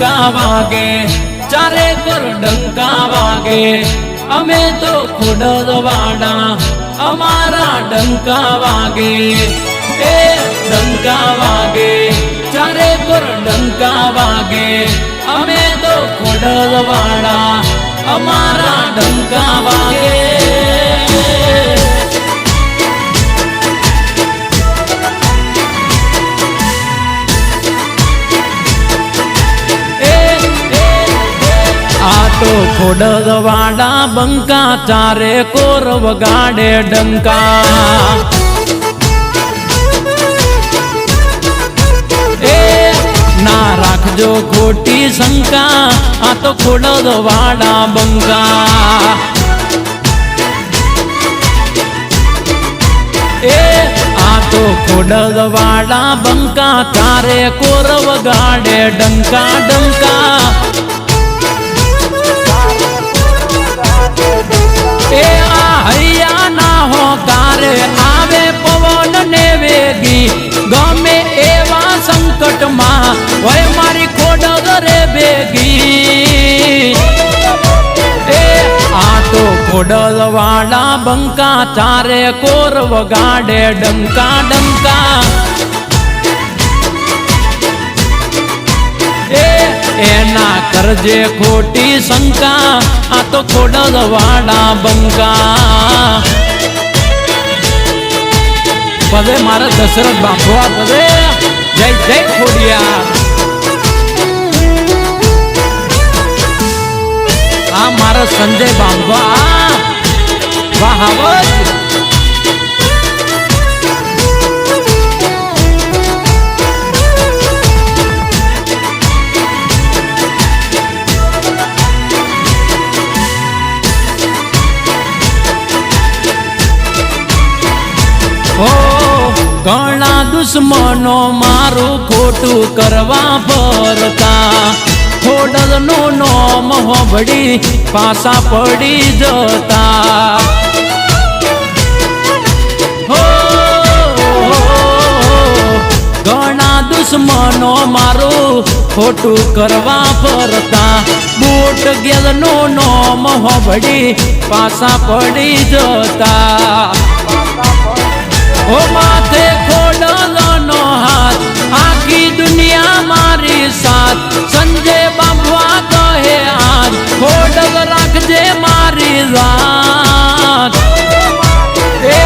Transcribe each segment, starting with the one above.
डंका वागे चारे कोर डंका वागे अमे तो खोडलवाड़ा अमारा डंका वागे ए डंका वागे चारे कोर डंका वागे अमे तो खोडलवाड़ा अमारा डंका वागे तो खोडलवाड़ा बंका चारे कोर वगाड़े डंका ए ना राखजो खोटी शंका आ तो खोडलवाड़ा बंका ए आ तो खोडलवाड़ा बंका चारे कोर वगाड़े डंका डंका ए हरियाणा हो कारे आवे पवन ने वेगी गमे एवा संकट मां वय मारी खोडलरे बेगी ए आ तो खोडलवाड़ा बंका चारे कोर वगाड़े डंका डंका एना करजे खोटी शंका आ तो खोडलवाड़ा बंका पदे मारा दशरथ बांभवा पदे जय जय खोडिया आ मारा संजय बांभवा वाहवत घणा दुश्मनो मारू खोटू करवा फरता खोडलनो नोम होबड़ी पासा पड़ी जता हो घणा दुश्मनो मारू खोटू करवा फरता बूट गेलनो नोम होबड़ी पासा पड़ी जता ओ माथे खोडलनो हाथ आखी दुनिया मारी साथ संजय बांभवा कहे आज खोडल राखजे मारी रात ए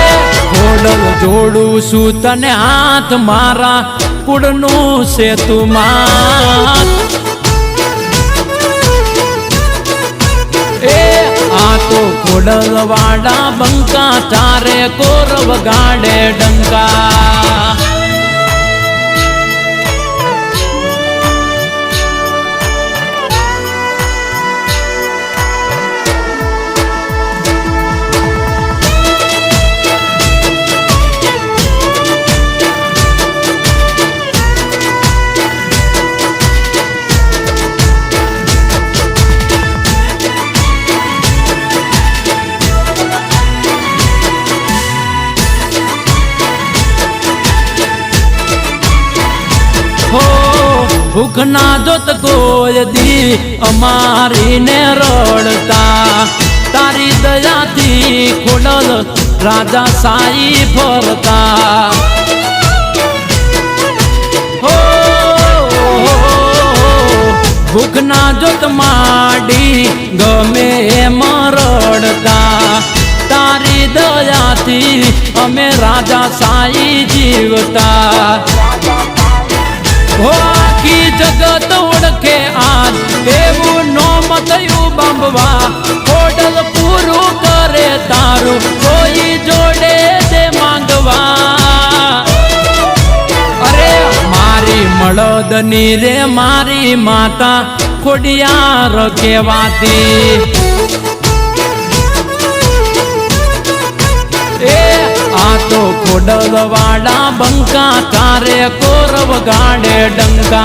खोडल जोड़ू सु तने हाथ मारा कुड़नू से तू मात ए आ तो खोडलवाड़ा बंका चारे कोर वगाड़े डंका भूख ना जोत कोय दी अमारी ने रोड़ता तारी दया थी खोडल राजा साई फरता हो भूख ना जोत माडी गमे मरड़ता तारी दया थी अमे राजा साई जीवता हो आखी जगत ओळखे आज एवू नोम थयू बांभवा खोडल पूरू करे तारू कोई जोड़े दे मांगवा अरे मारी मळदनी रे मारी माता खोडियार केवाती ए आ तो खोडलवाड़ा बंका चारे कोर वगाड़े डंका